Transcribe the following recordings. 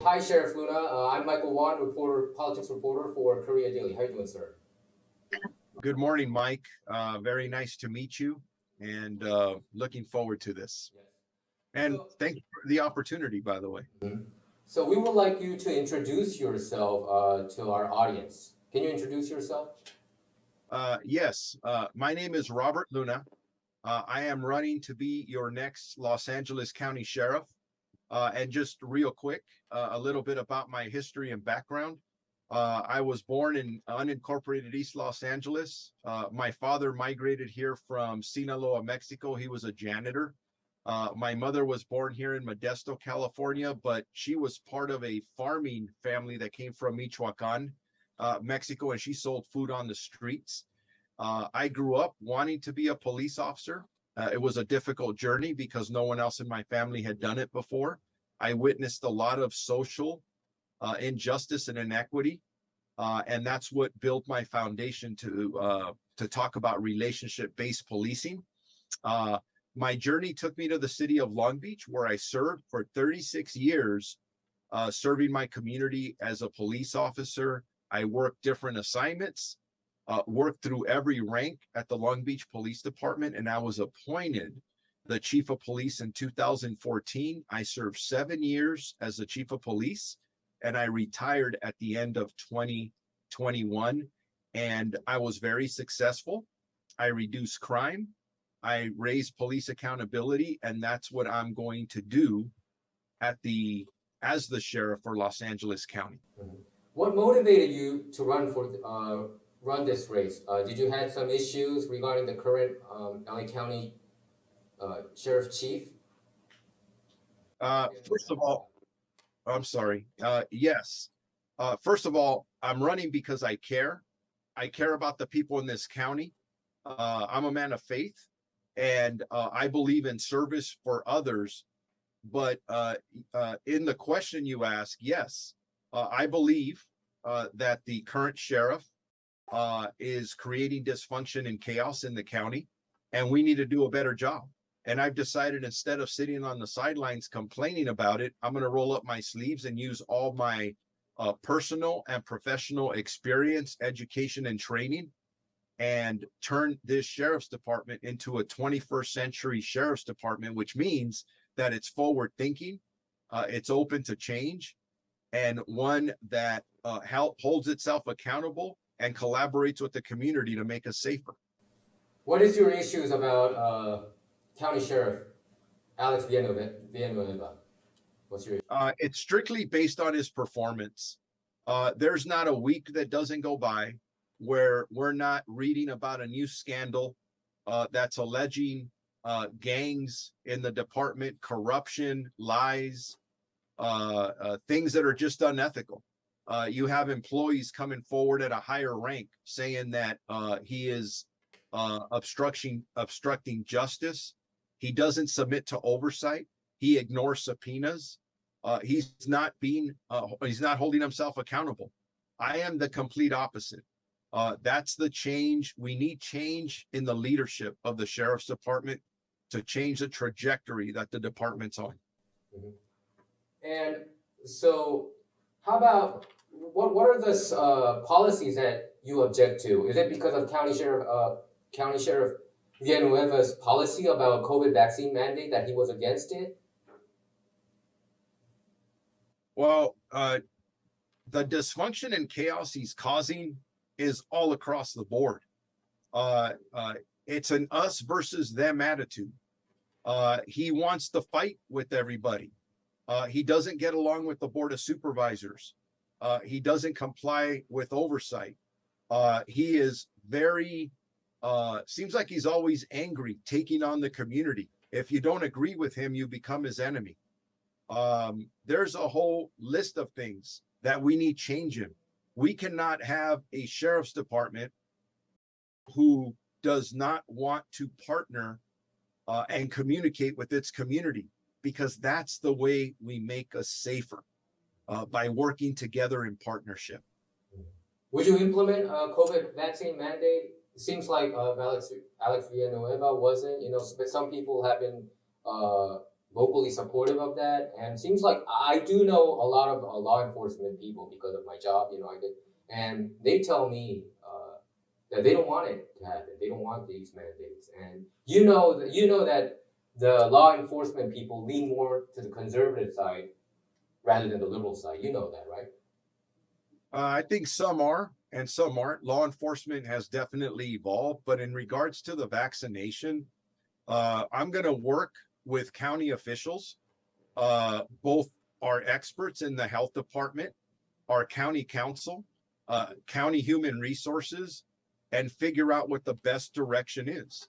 Hi, Sheriff Luna. I'm Michael Wan, politics reporter for Korea Daily. How are you doing, sir? Good morning, Mike. Very nice to meet you, and looking forward to this. Yes. And So, thank you for the opportunity, by the way. so we would like you to introduce yourself to our audience. Can you introduce yourself? Yes, my name is Robert Luna. I am running to be your next Los Angeles County Sheriff. And just real quick, a little bit about my history and background. I was born in unincorporated East Los Angeles. My father migrated here from Sinaloa, Mexico. He was a janitor. My mother was born here in Modesto, California, but she was part of a farming family that came from Michoacan, Mexico, and she sold food on the streets. I grew up wanting to be a police officer. It was a difficult journey because no one else in my family had done it before. I witnessed a lot of social injustice and inequity, and that's what built my foundation to talk about relationship-based policing. My journey took me to the city of Long Beach, where I served for 36 years, serving my community as a police officer. I worked different assignments, worked through every rank at the Long Beach Police Department, and I was appointed the chief of police in 2014. I served 7 years as the chief of police, and I retired at the end of 2021. And I was very successful. I reduced crime. I raised police accountability, and that's what I'm going to do as the sheriff for Los Angeles County. What motivated you to run this race? Did you have some issues regarding the current LA County Sheriff Chief? First of all, I'm sorry. Yes. First of all, I'm running because I care. I care about the people in this county. I'm a man of faith, and I believe in service for others. But in the question you ask, yes, I believe that the current sheriff is creating dysfunction and chaos in the county, and we need to do a better job. And I've decided, instead of sitting on the sidelines complaining about it, I'm going to roll up my sleeves and use all my personal and professional experience, education, and training, and turn this sheriff's department into a 21st century sheriff's department, which means that it's forward thinking, it's open to change, and one that holds itself accountable and collaborates with the community to make us safer. What is your issues about County Sheriff Alex Villanueva? What's your issue? It's strictly based on his performance. There's not a week that doesn't go by where we're not reading about a new scandal that's alleging gangs in the department, corruption, lies, things that are just unethical. You have employees coming forward at a higher rank saying that he is obstructing justice. He doesn't submit to oversight. He ignores subpoenas. He's not holding himself accountable. I am the complete opposite. That's the change. We need change in the leadership of the sheriff's department to change the trajectory that the department's on. Mm-hmm. And so, how about what are the policies that you object to? Is it because of County Sheriff Villanueva's policy about COVID vaccine mandate that he was against it? Well, the dysfunction and chaos he's causing is all across the board. It's an us versus them attitude. He wants to fight with everybody. He doesn't get along with the board of supervisors. He doesn't comply with oversight. He is very, seems like he's always angry, taking on the community. If you don't agree with him, you become his enemy. There's a whole list of things that we need change in. We cannot have a sheriff's department who does not want to partner and communicate with its community, because that's the way we make us safer, by working together in partnership. Would you implement a COVID vaccine mandate? It seems like Alex Villanueva wasn't. But some people have been vocally supportive of that. And it seems like I do know a lot of law enforcement people because of my job. You know, I did, and they tell me that they don't want it to happen. They don't want these mandates. And you know that the law enforcement people lean more to the conservative side rather than the liberal side. You know that, right? I think some are and some aren't. Law enforcement has definitely evolved, but in regards to the vaccination, I'm going to work with county officials, both our experts in the health department, our county council, county human resources, and figure out what the best direction is.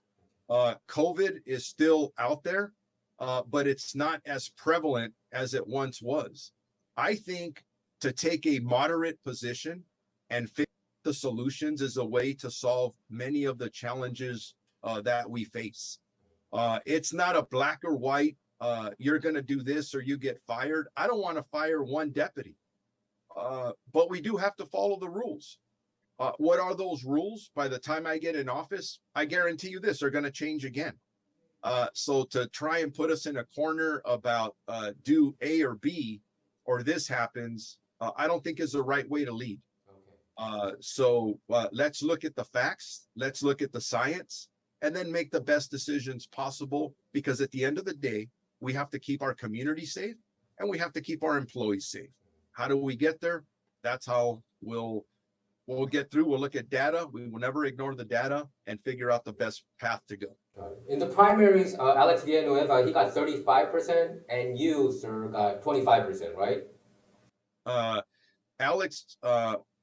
COVID is still out there, but it's not as prevalent as it once was. I think to take a moderate position and figure out the solutions is a way to solve many of the challenges that we face. It's not a black or white, you're going to do this or you get fired. I don't want to fire one deputy, but we do have to follow the rules. What are those rules? By the time I get in office, I guarantee you this, they're going to change again. So to try and put us in a corner about do A or B, or this happens, I don't think is the right way to lead. So let's look at the facts, let's look at the science, and then make the best decisions possible, because at the end of the day, we have to keep our community safe and we have to keep our employees safe. How do we get there? That's how we'll get through. We'll look at data. We will never ignore the data and figure out the best path to go. In the primaries, Alex Villanueva, he got 35%, and you, sir, got 25%, right? Alex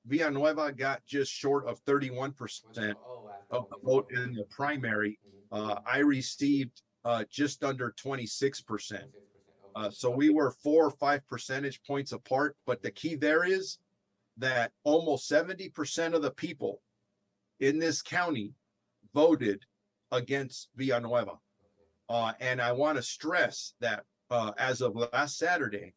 Villanueva got just short of 31% of the vote in the primary. I received just under 26%. So we were 4 or 5 percentage points apart. But the key there is that almost 70% of the people in this county voted against Villanueva. And I want to stress that as of last Saturday,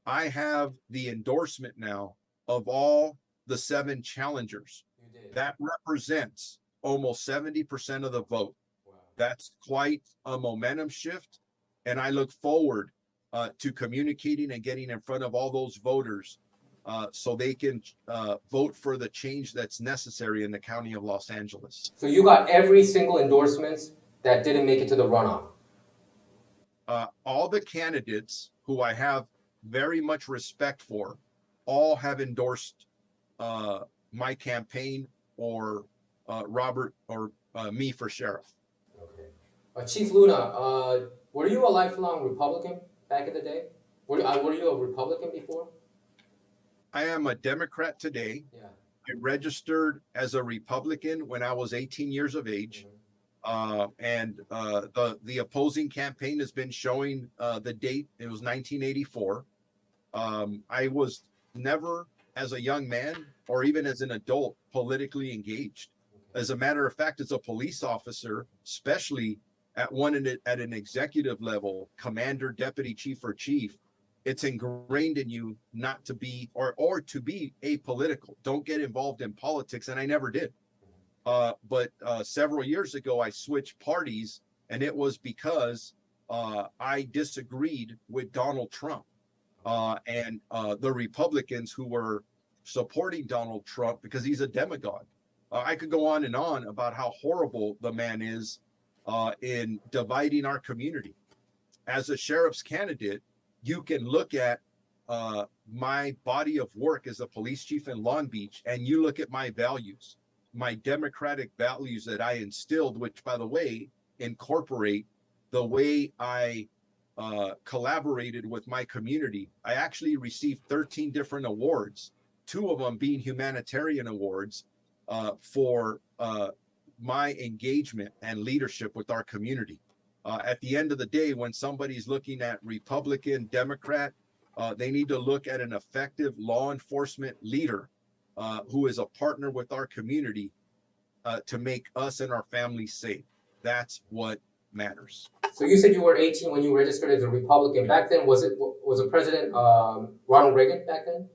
I have the endorsement now of all the 7 challengers. That represents almost 70% of the vote. Wow. That's quite a momentum shift. And I look forward to communicating and getting in front of all those voters so they can vote for the change that's necessary in the county of Los Angeles. So you got every single endorsement that didn't make it to the runoff? All the candidates who I have very much respect for all have endorsed my campaign or Robert or me for sheriff. Okay. Chief Luna, were you a lifelong Republican back in the day? Were you a Republican before? I am a Democrat today. Yeah. I registered as a Republican when I was 18 years of age. And the opposing campaign has been showing the date. It was 1984. I was never, as a young man or even as an adult, politically engaged. As a matter of fact, as a police officer, especially at an executive level, commander, deputy chief, or chief, it's ingrained in you not to be or to be apolitical. Don't get involved in politics, and I never did. But several years ago, I switched parties, and it was because I disagreed with Donald Trump and the Republicans who were supporting Donald Trump because he's a demagogue. I could go on and on about how horrible the man is in dividing our community. As a sheriff's candidate, you can look at my body of work as a police chief in Long Beach, and you look at my values, my democratic values that I instilled, which, by the way, incorporate the way I collaborated with my community. I actually received 13 different awards, 2 of them being humanitarian awards for my engagement and leadership with our community. At the end of the day, when somebody's looking at Republican, Democrat, they need to look at an effective law enforcement leader who is a partner with our community to make us and our families safe. That's what matters. So you said you were 18 when you registered as a Republican. Back then, was the president Ronald Reagan back then?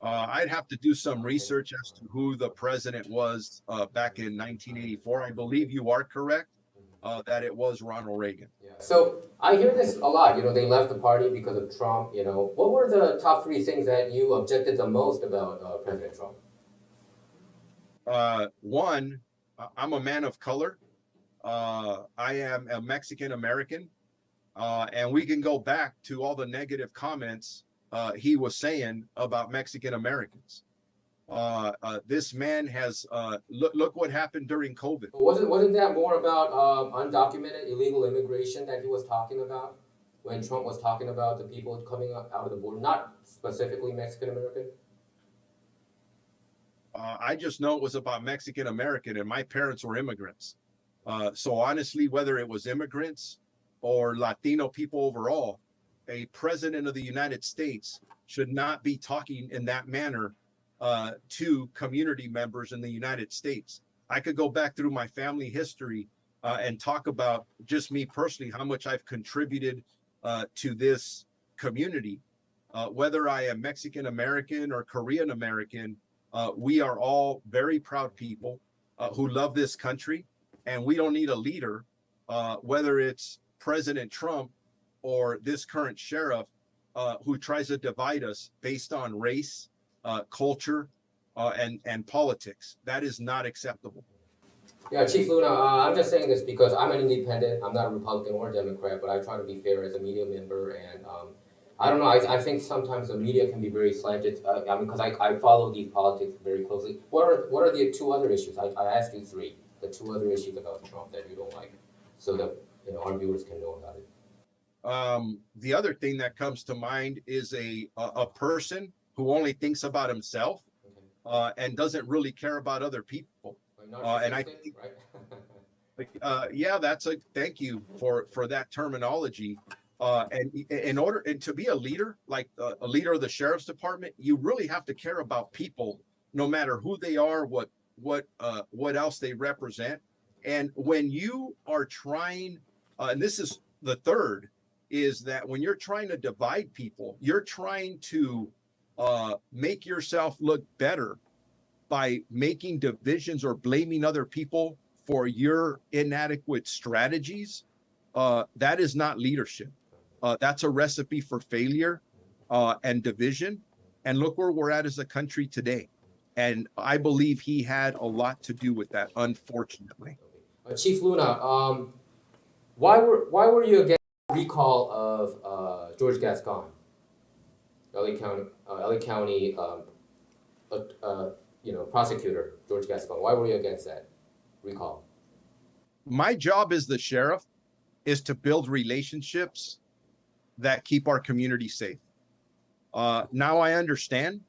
I'd have to do some research as to who the president was back in 1984. I believe you are correct. that it was Ronald Reagan. Yeah. So I hear this a lot. They left the party because of Trump. What were the top three things that you objected the most about President Trump? One, I'm a man of color. I am a Mexican American, and we can go back to all the negative comments he was saying about Mexican Americans. This man has look what happened during COVID. Wasn't that more about undocumented illegal immigration that he was talking about when Trump was talking about the people coming out of the border, not specifically Mexican American? I just know it was about Mexican American, and my parents were immigrants. So honestly, whether it was immigrants or Latino people overall, a president of the United States should not be talking in that manner to community members in the United States. I could go back through my family history and talk about just me personally, how much I've contributed to this community. Whether I am Mexican American or Korean American, we are all very proud people who love this country, and we don't need a leader, whether it's President Trump or this current sheriff, who tries to divide us based on race, culture, and politics. That is not acceptable. Yeah, Chief Luna, I'm just saying this because I'm an independent. I'm not a Republican or a Democrat, but I try to be fair as a media member. And I don't know, I think sometimes the media can be very slanted. Because I follow these politics very closely. What are the two other issues? I asked you three, the two other issues about Trump that you don't like, so that our viewers can know about it. The other thing that comes to mind is a person who only thinks about himself and doesn't really care about other people. And I think, right? Yeah, thank you for that terminology. And in order to be a leader, like a leader of the sheriff's department, you really have to care about people, no matter who they are, what else they represent. And when you are trying, and this is the third, is that when you're trying to divide people, you're trying to make yourself look better by making divisions or blaming other people for your inadequate strategies. That is not leadership. That's a recipe for failure and division. And look where we're at as a country today. And I believe he had a lot to do with that, unfortunately. Chief Luna, why were you against the recall of George Gascon, LA County prosecutor George Gascon? Why were you against that recall? My job as the sheriff is to build relationships that keep our community safe. Now I understand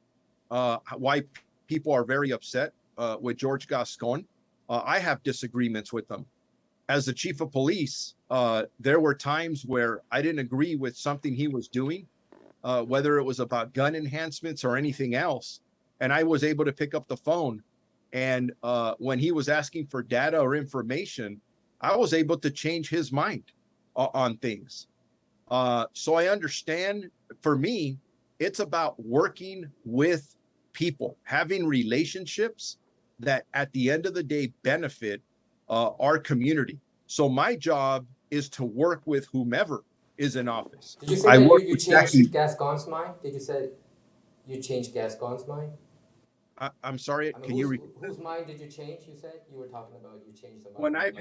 why people are very upset with George Gascon. I have disagreements with them. As the chief of police, there were times where I didn't agree with something he was doing, whether it was about gun enhancements or anything else. And I was able to pick up the phone. And when he was asking for data or information, I was able to change his mind on things. So I understand, for me, it's about working with people, having relationships that at the end of the day benefit our community. So my job is to work with whomever is in office. Did you say that you changed Gascon's mind? Did you say you changed Gascon's mind? I'm sorry, can you repeat? Whose mind did you change? You said you were talking about you changed somebody. When I've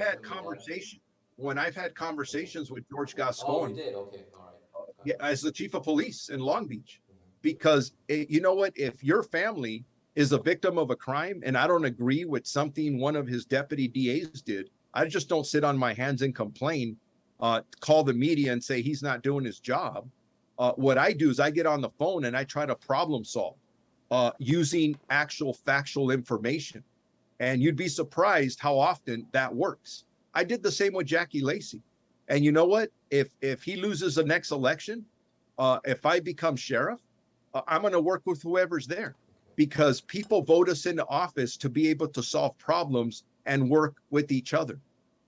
had conversations with George Gascon. Oh, you did? Okay, all right. Yeah, as the chief of police in Long Beach, because you know what? If your family is a victim of a crime and I don't agree with something one of his deputy DAs did, I just don't sit on my hands and complain, call the media and say he's not doing his job. What I do is I get on the phone and I try to problem solve using actual factual information. And you'd be surprised how often that works. I did the same with Jackie Lacey. And you know what? If he loses the next election, if I become sheriff, I'm going to work with whoever's there, because people vote us into office to be able to solve problems and work with each other.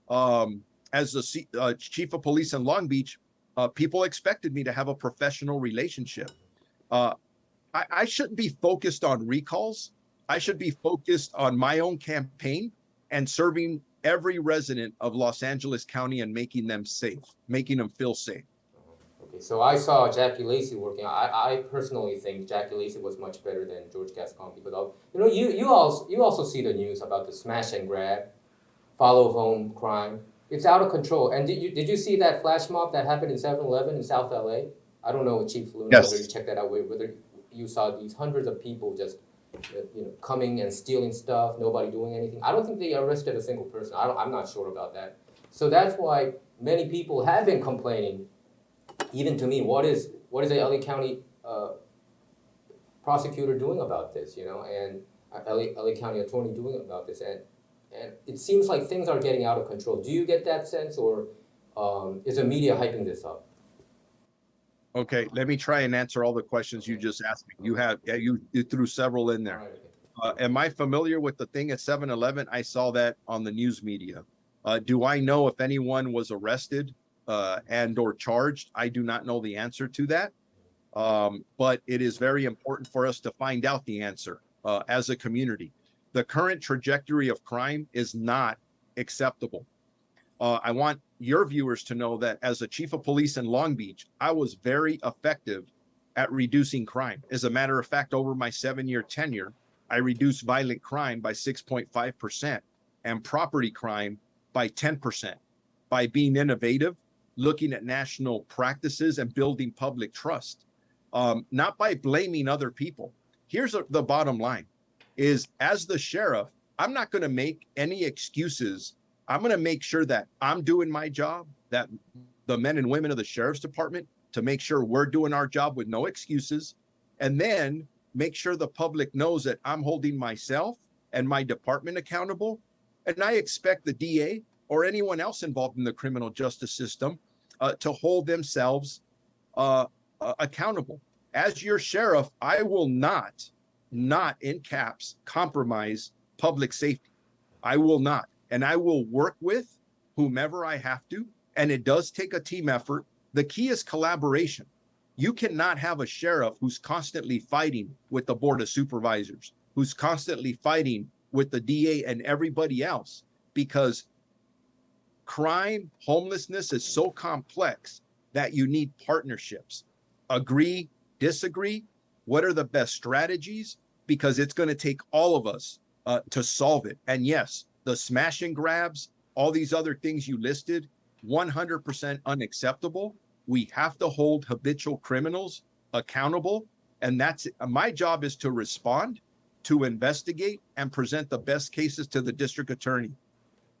As the chief of police in Long Beach, people expected me to have a professional relationship. I shouldn't be focused on recalls. I should be focused on my own campaign and serving every resident of Los Angeles County and making them safe, making them feel safe. Okay, so I saw Jackie Lacey working. I personally think Jackie Lacey was much better than George Gascon because you also see the news about the smash and grab, follow home crime. It's out of control. And did you see that flash mob that happened in 7-Eleven in South LA? I don't know, Chief Luna, whether you checked that out, whether you saw these hundreds of people just coming and stealing stuff, nobody doing anything. I don't think they arrested a single person. I'm not sure about that. So that's why many people have been complaining, even to me, what is the LA County prosecutor doing about this, and LA County attorney doing about this, and it seems like things are getting out of control. Do you get that sense, or is the media hyping this up? Okay, let me try and answer all the questions you just asked me. You threw several in there. Right, okay. Am I familiar with the thing at 7-Eleven? I saw that on the news media. Do I know if anyone was arrested and or charged? I do not know the answer to that. But it is very important for us to find out the answer as a community. The current trajectory of crime is not acceptable. I want your viewers to know that as a chief of police in Long Beach, I was very effective at reducing crime. As a matter of fact, over my 7-year tenure, I reduced violent crime by 6.5% and property crime by 10% by being innovative, looking at national practices and building public trust, not by blaming other people. Here's the bottom line is, as the sheriff, I'm not going to make any excuses. I'm going to make sure that I'm doing my job, that the men and women of the sheriff's department, to make sure we're doing our job with no excuses, and then make sure the public knows that I'm holding myself and my department accountable. And I expect the DA or anyone else involved in the criminal justice system to hold themselves accountable. As your sheriff, I will not in caps, compromise public safety. I will not. And I will work with whomever I have to. And it does take a team effort. The key is collaboration. You cannot have a sheriff who's constantly fighting with the board of supervisors, who's constantly fighting with the DA and everybody else, because crime, homelessness is so complex that you need partnerships. Agree, disagree. What are the best strategies? Because it's going to take all of us to solve it. And yes, the smash and grabs, all these other things you listed, 100% unacceptable. We have to hold habitual criminals accountable. And that's my job, is to respond, to investigate, and present the best cases to the district attorney.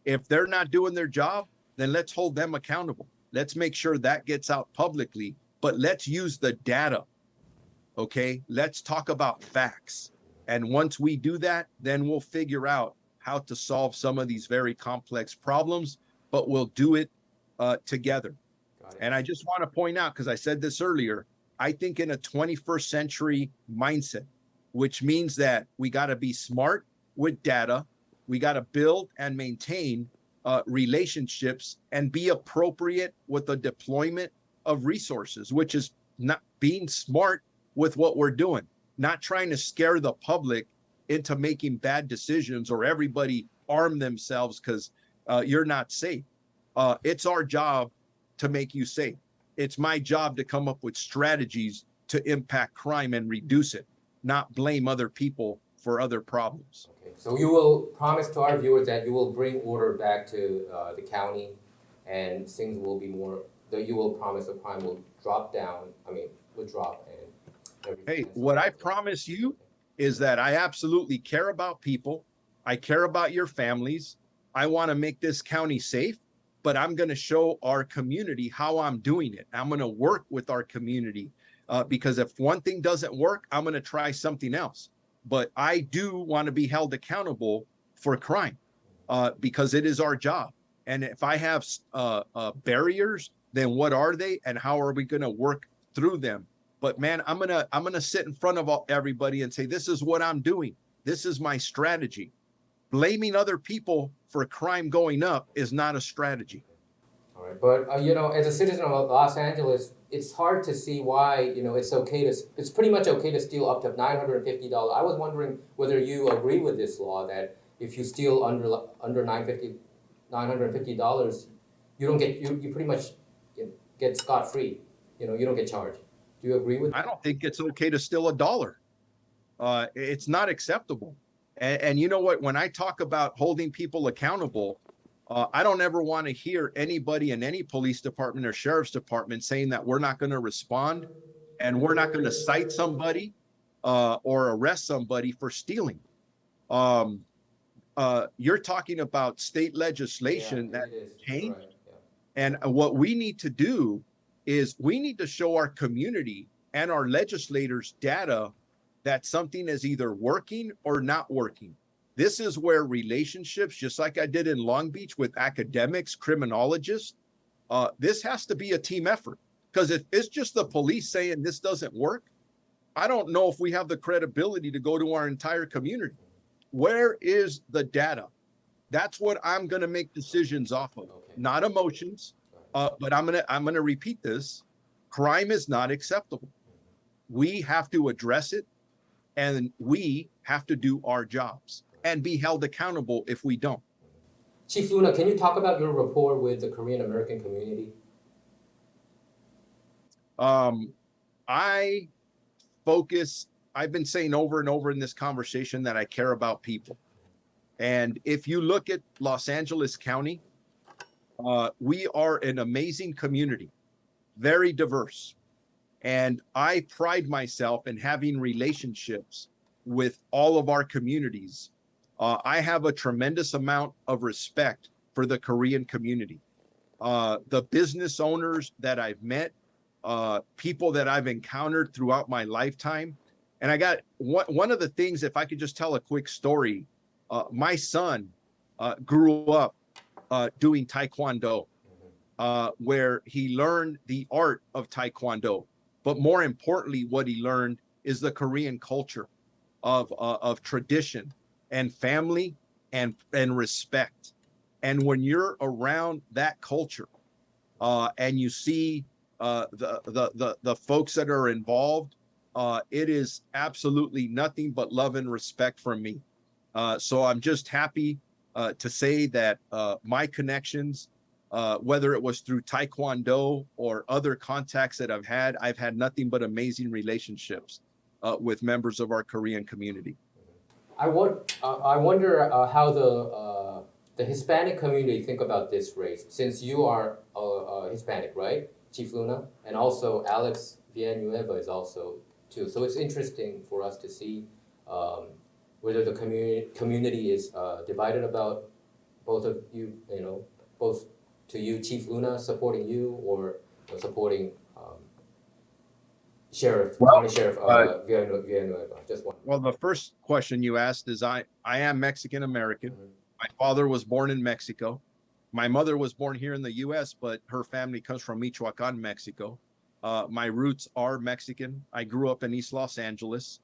If they're not doing their job, then let's hold them accountable. Let's make sure that gets out publicly, but let's use the data. Okay, let's talk about facts. And once we do that, then we'll figure out how to solve some of these very complex problems, but we'll do it together. And I just want to point out, because I said this earlier, I think in a 21st century mindset, which means that we got to be smart with data, we got to build and maintain relationships and be appropriate with the deployment of resources, which is not being smart with what we're doing, not trying to scare the public into making bad decisions or everybody arm themselves because you're not safe. It's our job to make you safe. It's my job to come up with strategies to impact crime and reduce it, not blame other people for other problems. Okay, so you will promise to our viewers that you will bring order back to the county, and things will be more, that you will promise the crime will drop down, will drop, and everything. Hey, what I promise you is that I absolutely care about people. I care about your families. I want to make this county safe, but I'm going to show our community how I'm doing it. I'm going to work with our community because if one thing doesn't work, I'm going to try something else. But I do want to be held accountable for crime because it is our job. And if I have barriers, then what are they and how are we going to work through them? But man, I'm gonna sit in front of everybody and say, this is what I'm doing. This is my strategy. Blaming other people for crime going up is not a strategy. All right, but as a citizen of Los Angeles, it's hard to see why it's pretty much okay to steal up to $950. I was wondering whether you agree with this law that if you steal under $950, $950, you don't get you pretty much get scot-free. You don't get charged. Do you agree with I that? don't think it's okay to steal $1. It's not acceptable. And you know what? When I talk about holding people accountable, I don't ever want to hear anybody in any police department or sheriff's department saying that we're not going to respond and we're not going to cite somebody or arrest somebody for stealing. You're talking about state legislation Yeah, that it is. changed. Right. Yeah. And what we need to do is we need to show our community and our legislators data that something is either working or not working. This is where relationships, just like I did in Long Beach with academics, criminologists, this has to be a team effort. Because if it's just the police saying this doesn't work, I don't know if we have the credibility to go to our entire community. Where is the data? That's what I'm going to make decisions off of, Okay. not emotions. But I'm gonna repeat this. Crime is not acceptable. We have to address it, and we have to do our jobs and be held accountable if we don't. Chief Luna, can you talk about your rapport with the Korean American community? I focus. I've been saying over and over in this conversation that I care about people. And if you look at Los Angeles County, we are an amazing community, very diverse. And I pride myself in having relationships with all of our communities. I have a tremendous amount of respect for the Korean community. The business owners that I've met, people that I've encountered throughout my lifetime. And I got one of the things, if I could just tell a quick story, my son grew up doing Taekwondo, where he learned the art of Taekwondo. But more importantly, what he learned is the Korean culture of tradition and family and respect. And when you're around that culture and you see the folks that are involved, it is absolutely nothing but love and respect from me. So I'm just happy to say that my connections, whether it was through Taekwondo or other contacts that I've had nothing but amazing relationships with members of our Korean community. I wonder how the Hispanic community think about this race, since you are Hispanic, right, Chief Luna, and also Alex Villanueva is also too. So it's interesting for us to see whether the community is divided about both of you, both to you, Chief Luna, supporting you or supporting County Sheriff Villanueva. Just one. Well, the first question you asked is I am Mexican American. Mhm. My father was born in Mexico. My mother was born here in the U.S., but her family comes from Michoacan, Mexico. My roots are Mexican. I grew up in East Los Angeles.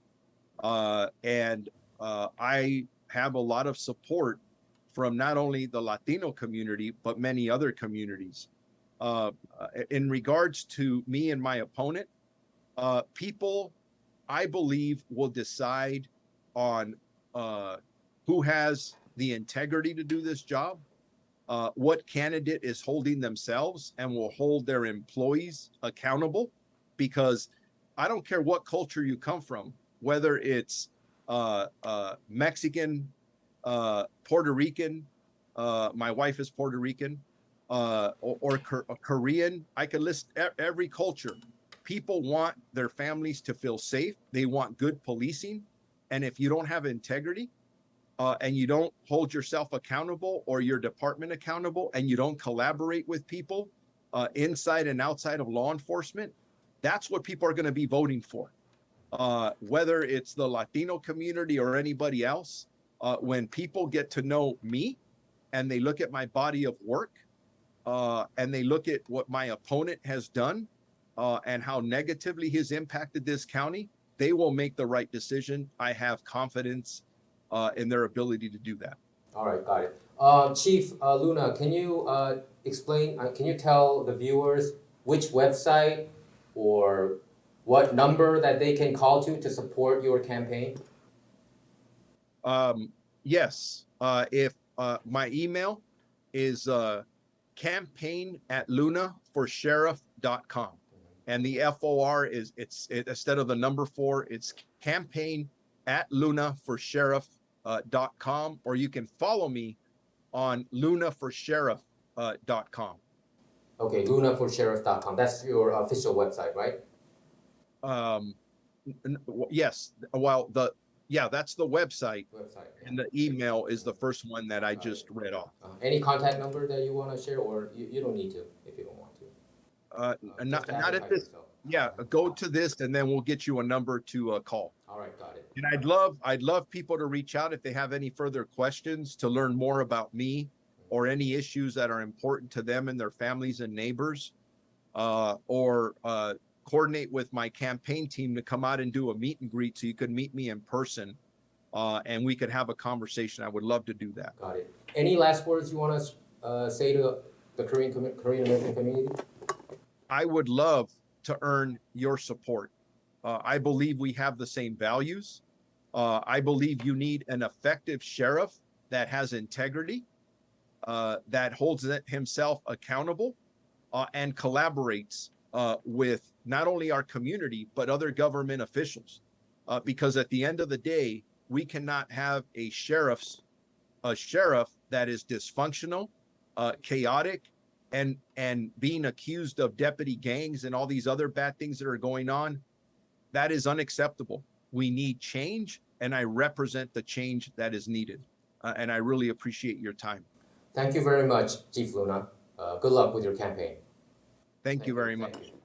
And I have a lot of support from not only the Latino community, but many other communities. In regards to me and my opponent, people, I believe, will decide on who has the integrity to do this job, what candidate is holding themselves and will hold their employees accountable, because I don't care what culture you come from, whether it's Mexican, Puerto Rican, my wife is Puerto Rican, or Korean. I could list every culture. People want their families to feel safe. They want good policing. And if you don't have integrity and you don't hold yourself accountable or your department accountable, and you don't collaborate with people inside and outside of law enforcement, that's what people are going to be voting for. Whether it's the Latino community or anybody else, when people get to know me and they look at my body of work and they look at what my opponent has done and how negatively he's impacted this county, they will make the right decision. I have confidence in their ability to do that. All right, got it. Chief Luna, can you explain, can you tell the viewers which website or what number that they can call to support your campaign? Yes. If my email is campaign@lunaforsheriff.com. And the FOR is instead of the number 4, it's campaign@lunaforsheriff.com, or you can follow me on lunaforsheriff.com. Okay, lunaforsheriff.com. That's your official website, right? Yes. Well, that's the website, Website. and the email is the first one that I just read off. Any contact number that you want to share, or you don't need to if you don't want to? Not to at advertise this. yourself. Yeah, go to this, and then we'll get you a number to call. All right, got it. And I'd love people to reach out if they have any further questions, to learn more about me or any issues that are important to them and their families and neighbors, or coordinate with my campaign team to come out and do a meet and greet so you could meet me in person, and we could have a conversation. I would love to do that. Got it. Any last words you want to say to the Korean American community? I would love to earn your support. I believe we have the same values. I believe you need an effective sheriff that has integrity, that holds himself accountable, and collaborates with not only our community, but other government officials. Because at the end of the day, we cannot have a sheriff that is dysfunctional, chaotic, and being accused of deputy gangs and all these other bad things that are going on. That is unacceptable. We need change, and I represent the change that is needed. And I really appreciate your time. Thank you very much, Chief Luna. Good luck with your campaign. Thank you very much. Thank you.